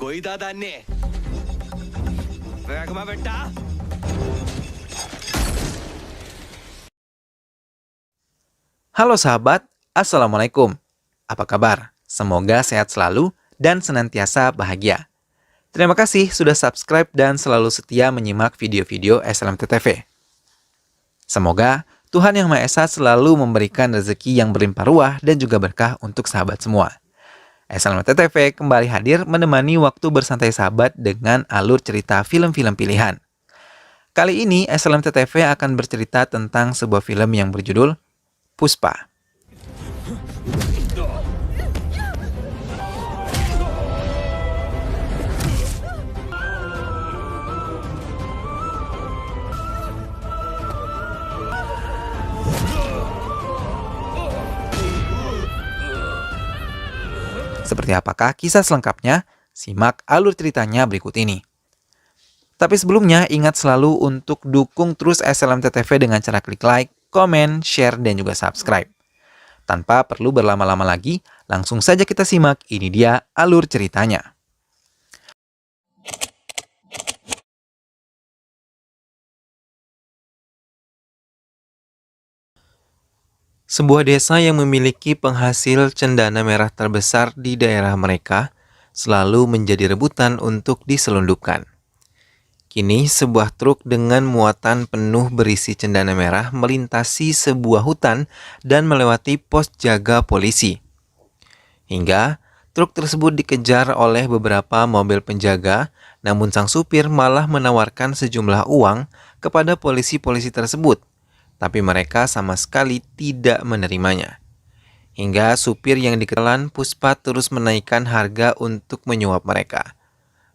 పోయిదా దాన్ని వేగమా పెట్టా. Halo sahabat, Assalamualaikum. Apa kabar? Semoga sehat selalu dan senantiasa bahagia. Terima kasih sudah subscribe dan selalu setia menyimak video-video SLMT TV. Semoga Tuhan Yang Maha Esa selalu memberikan rezeki yang berlimpah ruah dan juga berkah untuk sahabat semua. SLMT TV kembali hadir menemani waktu bersantai sahabat dengan alur cerita film-film pilihan. Kali ini SLMT TV akan bercerita tentang sebuah film yang berjudul Puspa. Seperti apakah kisah selengkapnya? Simak alur ceritanya berikut ini. Tapi sebelumnya, ingat selalu untuk dukung terus SLMT TV dengan cara klik like, komen, share, dan juga subscribe. Tanpa perlu berlama-lama lagi, langsung saja kita simak. Ini dia alur ceritanya. Sebuah desa yang memiliki penghasil cendana merah terbesar di daerah mereka selalu menjadi rebutan untuk diselundupkan. Kini, sebuah truk dengan muatan penuh berisi cendana merah melintasi sebuah hutan dan melewati pos jaga polisi. Hingga, truk tersebut dikejar oleh beberapa mobil penjaga, namun sang supir malah menawarkan sejumlah uang kepada polisi-polisi tersebut, tapi mereka sama sekali tidak menerimanya. Hingga supir yang dikenalan Puspa terus menaikkan harga untuk menyuap mereka.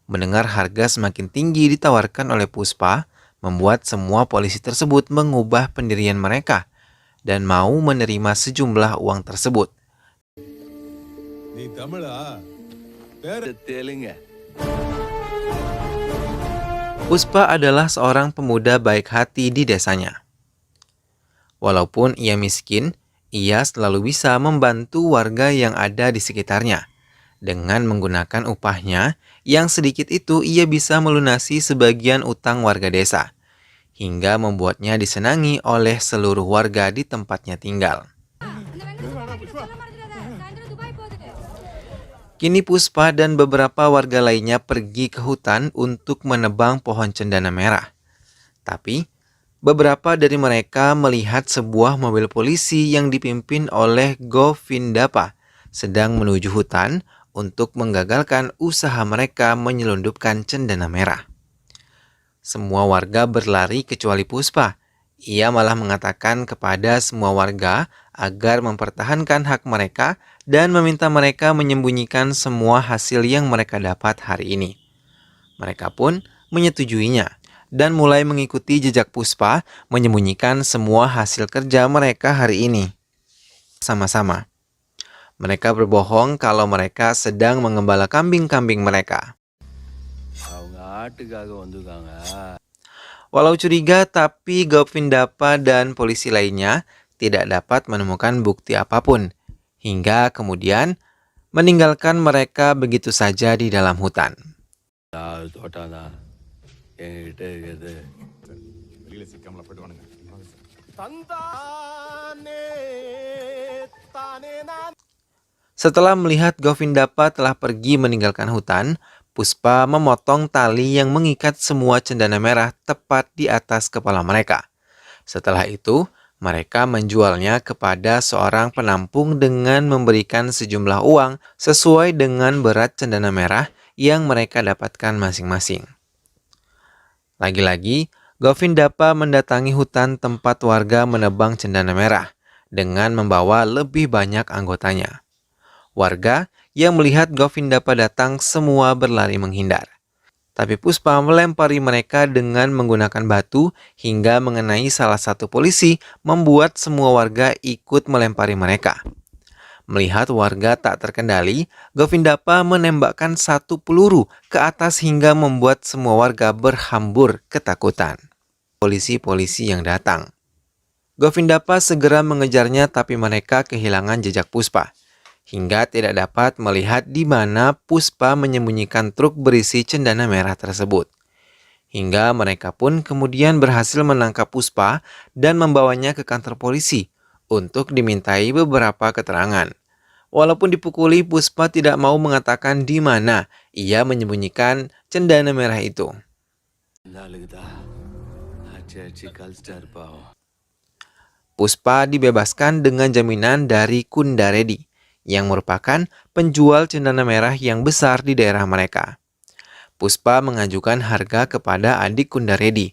Mendengar harga semakin tinggi ditawarkan oleh Puspa, membuat semua polisi tersebut mengubah pendirian mereka dan mau menerima sejumlah uang tersebut. Puspa adalah seorang pemuda baik hati di desanya. Walaupun ia miskin, ia selalu bisa membantu warga yang ada di sekitarnya. Dengan menggunakan upahnya, yang sedikit itu ia bisa melunasi sebagian utang warga desa, hingga membuatnya disenangi oleh seluruh warga di tempatnya tinggal. Kini Puspa dan beberapa warga lainnya pergi ke hutan untuk menebang pohon cendana merah. Tapi, beberapa dari mereka melihat sebuah mobil polisi yang dipimpin oleh Govindapa sedang menuju hutan untuk menggagalkan usaha mereka menyelundupkan cendana merah. Semua warga berlari kecuali Puspa. Ia malah mengatakan kepada semua warga agar mempertahankan hak mereka dan meminta mereka menyembunyikan semua hasil yang mereka dapat hari ini. Mereka pun menyetujuinya dan mulai mengikuti jejak Puspa menyembunyikan semua hasil kerja mereka hari ini. Sama-sama. Mereka berbohong kalau mereka sedang mengembala kambing-kambing mereka. Walau curiga, tapi Govindapa dan polisi lainnya tidak dapat menemukan bukti apapun, hingga kemudian meninggalkan mereka begitu saja di dalam hutan. Setelah melihat Govindapa telah pergi meninggalkan hutan, Puspa memotong tali yang mengikat semua cendana merah tepat di atas kepala mereka. Setelah itu, mereka menjualnya kepada seorang penampung dengan memberikan sejumlah uang sesuai dengan berat cendana merah yang mereka dapatkan masing-masing. Lagi-lagi, Govindapa mendatangi hutan tempat warga menebang cendana merah dengan membawa lebih banyak anggotanya. Warga yang melihat Govindapa datang semua berlari menghindar. Tapi Puspa melempari mereka dengan menggunakan batu hingga mengenai salah satu polisi, membuat semua warga ikut melempari mereka. Melihat warga tak terkendali, Govindapa menembakkan satu peluru ke atas hingga membuat semua warga berhambur ketakutan. Polisi-polisi yang datang. Govindapa segera mengejarnya tapi mereka kehilangan jejak Puspa. hingga tidak dapat melihat di mana Puspa menyembunyikan truk berisi cendana merah tersebut. Hingga mereka pun kemudian berhasil menangkap Puspa dan membawanya ke kantor polisi untuk dimintai beberapa keterangan. Walaupun dipukuli, Puspa tidak mau mengatakan di mana ia menyembunyikan cendana merah itu. Puspa dibebaskan dengan jaminan dari Kundaredi, yang merupakan penjual cendana merah yang besar di daerah mereka. Puspa mengajukan harga kepada adik Kundaredi,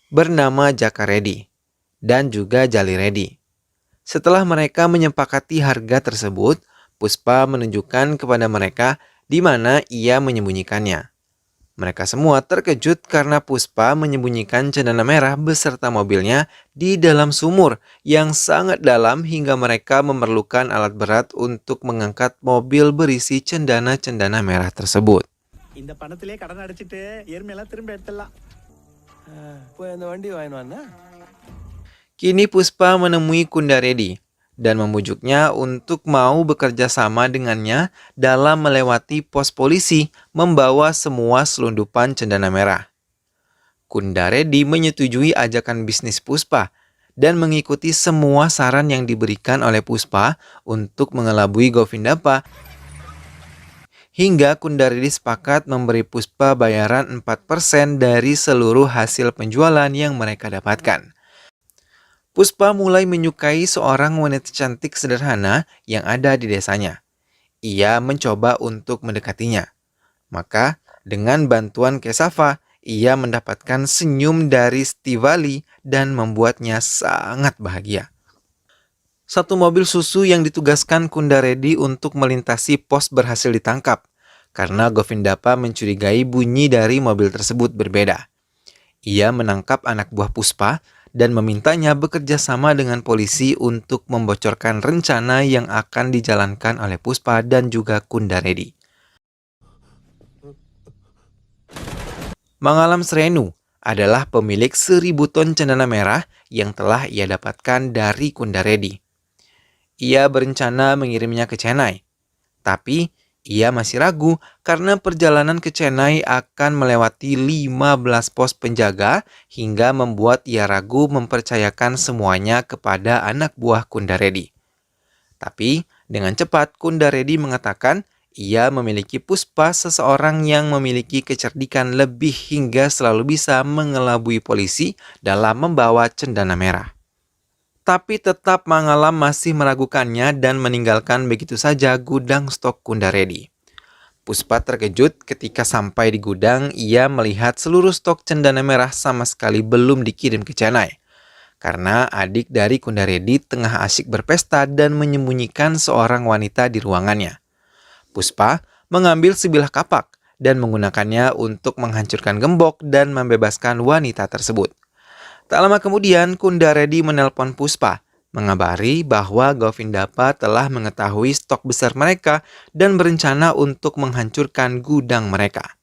bernama Jakaredi, dan juga Jaliredi. Setelah mereka menyepakati harga tersebut, Puspa menunjukkan kepada mereka di mana ia menyembunyikannya. Mereka semua terkejut karena Puspa menyembunyikan cendana merah beserta mobilnya di dalam sumur yang sangat dalam hingga mereka memerlukan alat berat untuk mengangkat mobil berisi cendana-cendana merah tersebut. Kini Puspa menemui Kundaredi dan membujuknya untuk mau bekerja sama dengannya dalam melewati pos polisi membawa semua selundupan cendana merah. Kundaredi menyetujui ajakan bisnis Puspa dan mengikuti semua saran yang diberikan oleh Puspa untuk mengelabui Govindapa, hingga Kundaredi sepakat memberi Puspa bayaran 4% dari seluruh hasil penjualan yang mereka dapatkan. Puspa mulai menyukai seorang wanita cantik sederhana yang ada di desanya. Ia mencoba untuk mendekatinya. Maka, dengan bantuan Kesava, ia mendapatkan senyum dari Stivali dan membuatnya sangat bahagia. Satu mobil susu yang ditugaskan Kundaredi untuk melintasi pos berhasil ditangkap, karena Govindapa mencurigai bunyi dari mobil tersebut berbeda. Ia menangkap anak buah Puspa dan memintanya bekerja sama dengan polisi untuk membocorkan rencana yang akan dijalankan oleh Puspa dan juga Kundaredi. Mangalam Srenu adalah pemilik 1000 ton cendana merah yang telah ia dapatkan dari Kundaredi. Ia berencana mengirimnya ke Chennai, tapi ia masih ragu karena perjalanan ke Chennai akan melewati 15 pos penjaga hingga membuat ia ragu mempercayakan semuanya kepada anak buah Kundaredi. Tapi dengan cepat Kundaredi mengatakan ia memiliki Puspa, seseorang yang memiliki kecerdikan lebih hingga selalu bisa mengelabui polisi dalam membawa cendana merah. Tapi tetap Mangalam masih meragukannya dan meninggalkan begitu saja gudang stok Kundaredi. Puspa terkejut ketika sampai di gudang, ia melihat seluruh stok cendana merah sama sekali belum dikirim ke Chennai. Karena adik dari Kundaredi tengah asyik berpesta dan menyembunyikan seorang wanita di ruangannya. Puspa mengambil sebilah kapak dan menggunakannya untuk menghancurkan gembok dan membebaskan wanita tersebut. Tak lama kemudian, Kundaredi menelpon Puspa, mengabari bahwa Govindapa telah mengetahui stok besar mereka dan berencana untuk menghancurkan gudang mereka.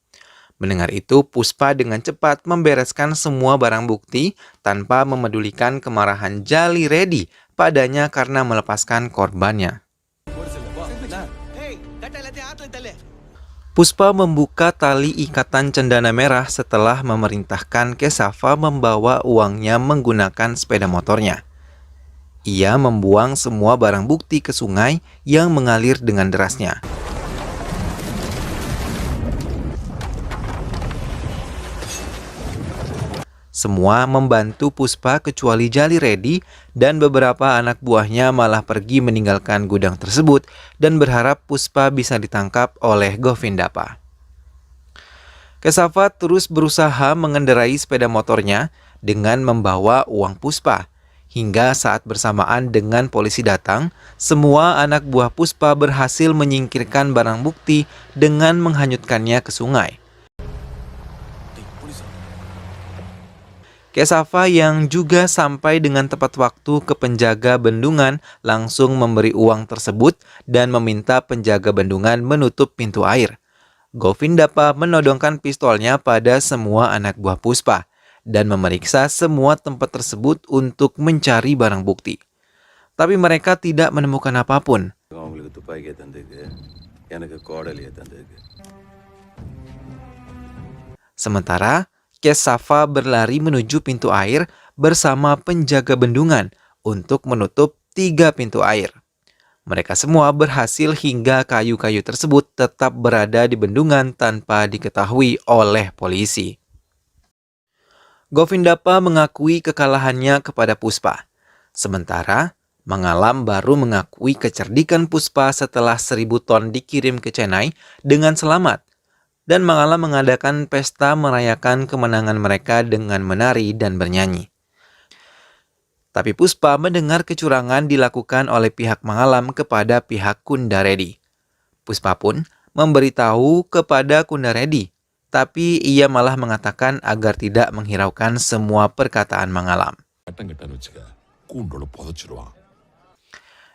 Mendengar itu, Puspa dengan cepat membereskan semua barang bukti tanpa memedulikan kemarahan Jaliredi padanya karena melepaskan korbannya. Puspa membuka tali ikatan cendana merah setelah memerintahkan Kesava membawa uangnya menggunakan sepeda motornya. Ia membuang semua barang bukti ke sungai yang mengalir dengan derasnya. Semua membantu Puspa kecuali Jaliredi dan beberapa anak buahnya malah pergi meninggalkan gudang tersebut dan berharap Puspa bisa ditangkap oleh Govindapa. Kesava terus berusaha mengendarai sepeda motornya dengan membawa uang Puspa. Hingga saat bersamaan dengan polisi datang, semua anak buah Puspa berhasil menyingkirkan barang bukti dengan menghanyutkannya ke sungai. Kesava yang juga sampai dengan tepat waktu ke penjaga bendungan langsung memberi uang tersebut dan meminta penjaga bendungan menutup pintu air. Govindapa menodongkan pistolnya pada semua anak buah Puspa dan memeriksa semua tempat tersebut untuk mencari barang bukti. Tapi mereka tidak menemukan apapun. துப்பாக்கியை தந்ததுக்கு எனக்கு கோடலியை தந்ததுக்கு. Sementara, Kesava berlari menuju pintu air bersama penjaga bendungan untuk menutup 3 pintu air. Mereka semua berhasil hingga kayu-kayu tersebut tetap berada di bendungan tanpa diketahui oleh polisi. Govindapa mengakui kekalahannya kepada Puspa. Sementara, Mangalam baru mengakui kecerdikan Puspa setelah 1000 ton dikirim ke Chennai dengan selamat. Dan Mangalam mengadakan pesta merayakan kemenangan mereka dengan menari dan bernyanyi. Tapi Puspa mendengar kecurangan dilakukan oleh pihak Mangalam kepada pihak Kundareddy. Puspa pun memberitahu kepada Kundareddy, tapi ia malah mengatakan agar tidak menghiraukan semua perkataan Mangalam.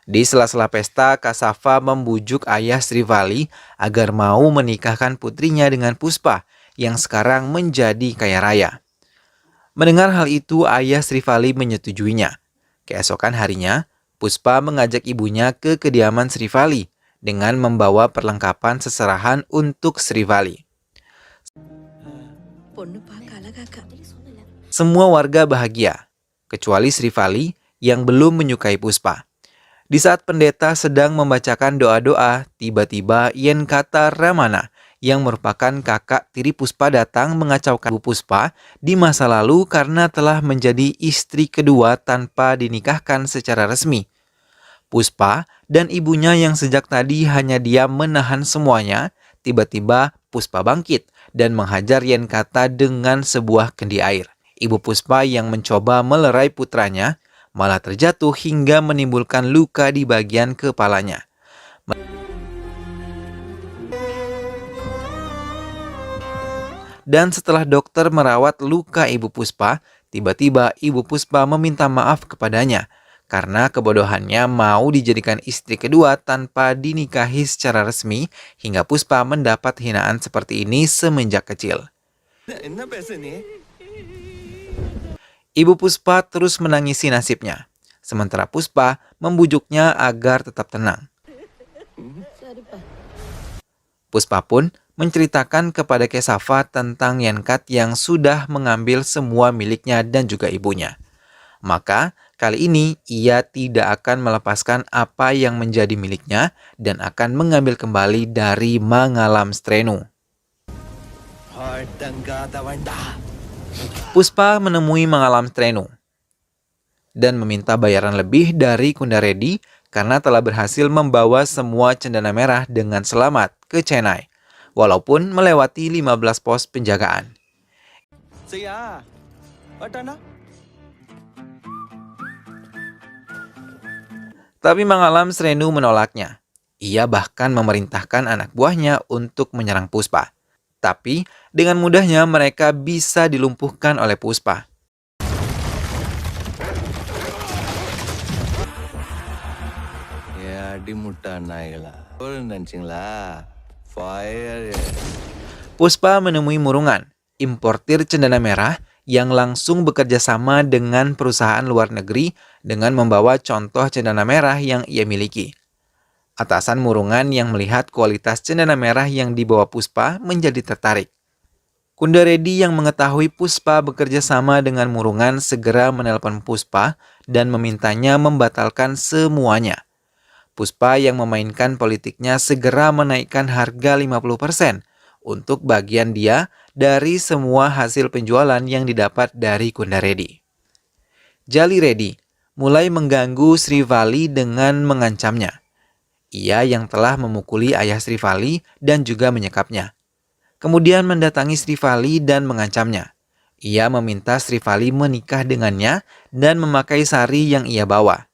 Di sela-sela pesta, Kesava membujuk ayah Srivali agar mau menikahkan putrinya dengan Puspa yang sekarang menjadi kaya raya. Mendengar hal itu, ayah Srivali menyetujuinya. Keesokan harinya, Puspa mengajak ibunya ke kediaman Srivali dengan membawa perlengkapan seserahan untuk Srivali. Semua warga bahagia, kecuali Srivali yang belum menyukai Puspa. Di saat pendeta sedang membacakan doa-doa, tiba-tiba Yenkata Ramana yang merupakan kakak tiri Puspa datang mengacaukan Ibu Puspa di masa lalu karena telah menjadi istri kedua tanpa dinikahkan secara resmi. Puspa dan ibunya yang sejak tadi hanya diam menahan semuanya, tiba-tiba Puspa bangkit dan menghajar Yenkata dengan sebuah kendi air. Ibu Puspa yang mencoba melerai putranya malah terjatuh hingga menimbulkan luka di bagian kepalanya. Dan setelah dokter merawat luka Ibu Puspa, tiba-tiba Ibu Puspa meminta maaf kepadanya karena kebodohannya mau dijadikan istri kedua tanpa dinikahi secara resmi hingga Puspa mendapat hinaan seperti ini semenjak kecil. Ibu Puspa terus menangisi nasibnya, sementara Puspa membujuknya agar tetap tenang. Puspa pun menceritakan kepada Kesava tentang Yenkat yang sudah mengambil semua miliknya dan juga ibunya. Maka kali ini ia tidak akan melepaskan apa yang menjadi miliknya dan akan mengambil kembali dari Mangalam Strenu. Puspa menemui Mangalam Strenu dan meminta bayaran lebih dari Kundareddy karena telah berhasil membawa semua cendana merah dengan selamat ke Chennai, walaupun melewati 15 pos penjagaan. Tapi Mangalam Strenu menolaknya. Ia bahkan memerintahkan anak buahnya untuk menyerang Puspa. Tapi dengan mudahnya mereka bisa dilumpuhkan oleh Puspa. Puspa menemui Murungan, importir cendana merah yang langsung bekerja sama dengan perusahaan luar negeri dengan membawa contoh cendana merah yang ia miliki. Atasan Murungan yang melihat kualitas cendana merah yang dibawa Puspa menjadi tertarik. Kundareddy yang mengetahui Puspa bekerja sama dengan Murungan segera menelpon Puspa dan memintanya membatalkan semuanya. Puspa yang memainkan politiknya segera menaikkan harga 50% untuk bagian dia dari semua hasil penjualan yang didapat dari Kundareddy. Jali Reddy mulai mengganggu Srivali dengan mengancamnya. Ia yang telah memukuli ayah Srivali dan juga menyekapnya. Kemudian mendatangi Srivali dan mengancamnya. Ia meminta Srivali menikah dengannya dan memakai sari yang ia bawa.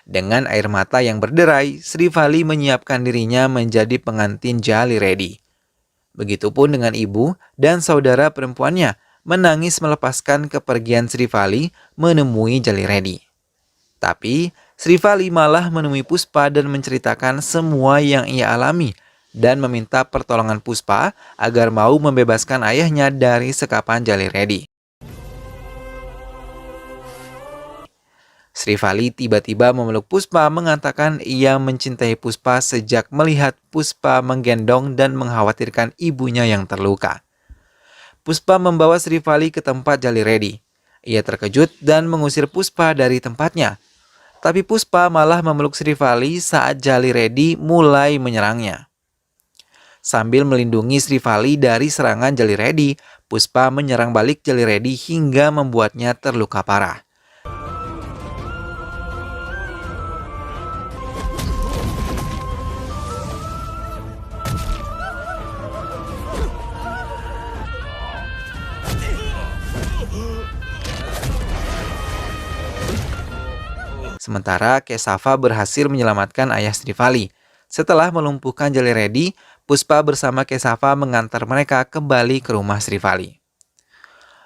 Dengan air mata yang berderai, Srivali menyiapkan dirinya menjadi pengantin Jali Reddy. Begitupun dengan ibu dan saudara perempuannya menangis melepaskan kepergian Srivali menemui Jali Reddy. Tapi Srivali malah menemui Puspa dan menceritakan semua yang ia alami dan meminta pertolongan Puspa agar mau membebaskan ayahnya dari sekapan Jali Reddy. Srivali tiba-tiba memeluk Puspa mengatakan ia mencintai Puspa sejak melihat Puspa menggendong dan mengkhawatirkan ibunya yang terluka. Puspa membawa Srivali ke tempat Jali Reddy. Ia terkejut dan mengusir Puspa dari tempatnya. Tapi Puspa malah memeluk Srivali saat Jali Reddy mulai menyerangnya. Sambil melindungi Srivali dari serangan Jali Reddy, Puspa menyerang balik Jali Reddy hingga membuatnya terluka parah. Sementara Kesava berhasil menyelamatkan ayah Srivali. Setelah melumpuhkan Jali Reddy, Puspa bersama Kesava mengantar mereka kembali ke rumah Srivali.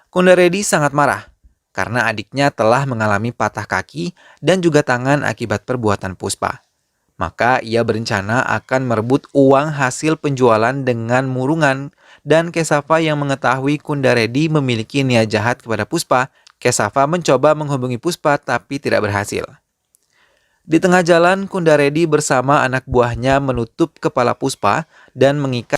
Kunda Reddy sangat marah karena adiknya telah mengalami patah kaki dan juga tangan akibat perbuatan Puspa. Maka ia berencana akan merebut uang hasil penjualan dengan murungan, dan Kesava yang mengetahui Kunda Reddy memiliki niat jahat kepada Puspa, Kesava mencoba menghubungi Puspa tapi tidak berhasil. Di tengah jalan, Kunda Reddy bersama anak buahnya menutup kepala Puspa dan mengikat.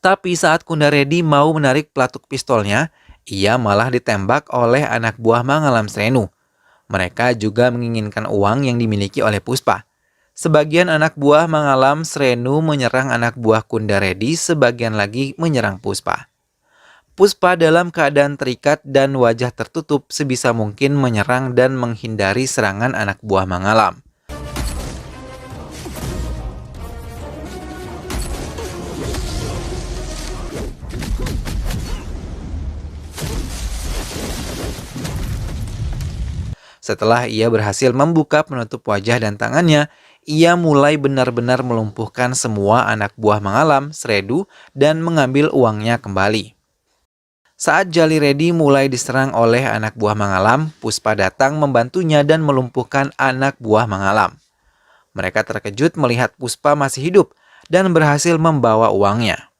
Tapi saat Kunda Reddy mau menarik pelatuk pistolnya, ia malah ditembak oleh anak buah Mangalam Srenu. Mereka juga menginginkan uang yang dimiliki oleh Puspa. Sebagian anak buah Mangalam Srenu menyerang anak buah Kunda Reddy, sebagian lagi menyerang Puspa. Puspa dalam keadaan terikat dan wajah tertutup sebisa mungkin menyerang dan menghindari serangan anak buah Mangalam. Setelah ia berhasil membuka penutup wajah dan tangannya, ia mulai benar-benar melumpuhkan semua anak buah Mangalam Srenu dan mengambil uangnya kembali. Saat Jali Reddy mulai diserang oleh anak buah Mangalam, Puspa datang membantunya dan melumpuhkan anak buah Mangalam. Mereka terkejut melihat Puspa masih hidup dan berhasil membawa uangnya.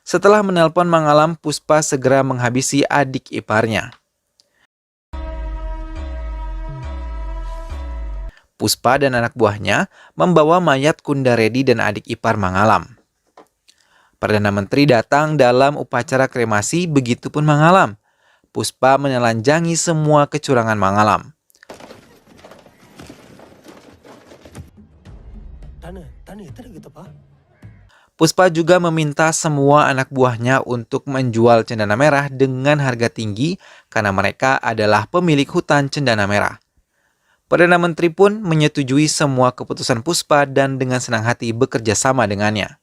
Setelah menelpon Mangalam, Puspa segera menghabisi adik iparnya. Puspa dan anak buahnya membawa mayat Kunda Reddy dan adik ipar Mangalam. Perdana Menteri datang dalam upacara kremasi, begitupun Mangalam. Puspa menelanjangi semua kecurangan Mangalam. Puspa juga meminta semua anak buahnya untuk menjual cendana merah dengan harga tinggi karena mereka adalah pemilik hutan cendana merah. Perdana Menteri pun menyetujui semua keputusan Puspa dan dengan senang hati bekerja sama dengannya.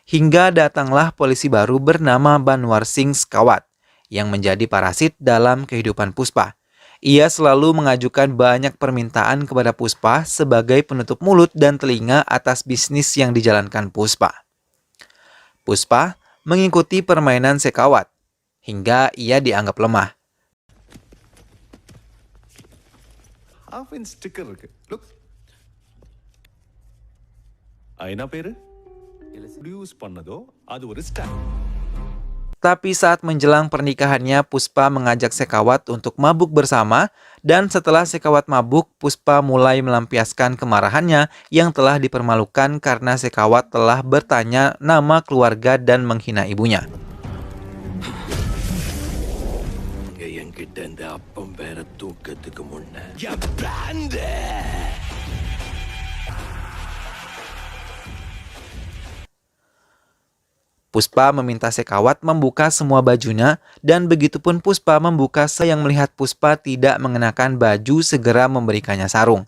Hingga datanglah polisi baru bernama Banwar Singh Sekawatt yang menjadi parasit dalam kehidupan Puspa. Ia selalu mengajukan banyak permintaan kepada Puspa sebagai penutup mulut dan telinga atas bisnis yang dijalankan Puspa. Puspa mengikuti permainan Sekawatt hingga ia dianggap lemah. Tapi saat menjelang pernikahannya, Puspa mengajak Sekawatt untuk mabuk bersama, dan setelah Sekawatt mabuk, Puspa mulai melampiaskan kemarahannya yang telah dipermalukan karena Sekawatt telah bertanya nama keluarga dan menghina ibunya. Puspa meminta Sekawatt membuka semua bajunya, dan begitupun Puspa membuka yang melihat Puspa tidak mengenakan baju segera memberikannya sarung.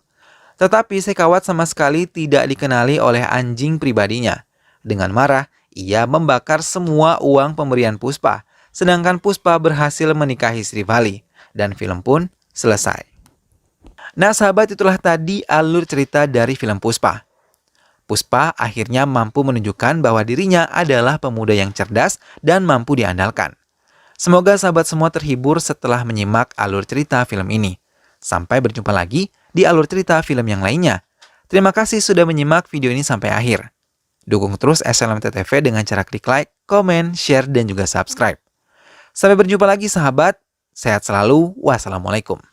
Tetapi Sekawatt sama sekali tidak dikenali oleh anjing pribadinya. Dengan marah, ia membakar semua uang pemberian Puspa, sedangkan Puspa berhasil menikahi Srivali, dan film pun selesai. Nah sahabat, itulah tadi alur cerita dari film Puspa. Puspa akhirnya mampu menunjukkan bahwa dirinya adalah pemuda yang cerdas dan mampu diandalkan. Semoga sahabat semua terhibur setelah menyimak alur cerita film ini. Sampai berjumpa lagi di alur cerita film yang lainnya. Terima kasih sudah menyimak video ini sampai akhir. Dukung terus SLMT TV dengan cara klik like, komen, share, dan juga subscribe. Sampai berjumpa lagi sahabat, sehat selalu, wassalamualaikum.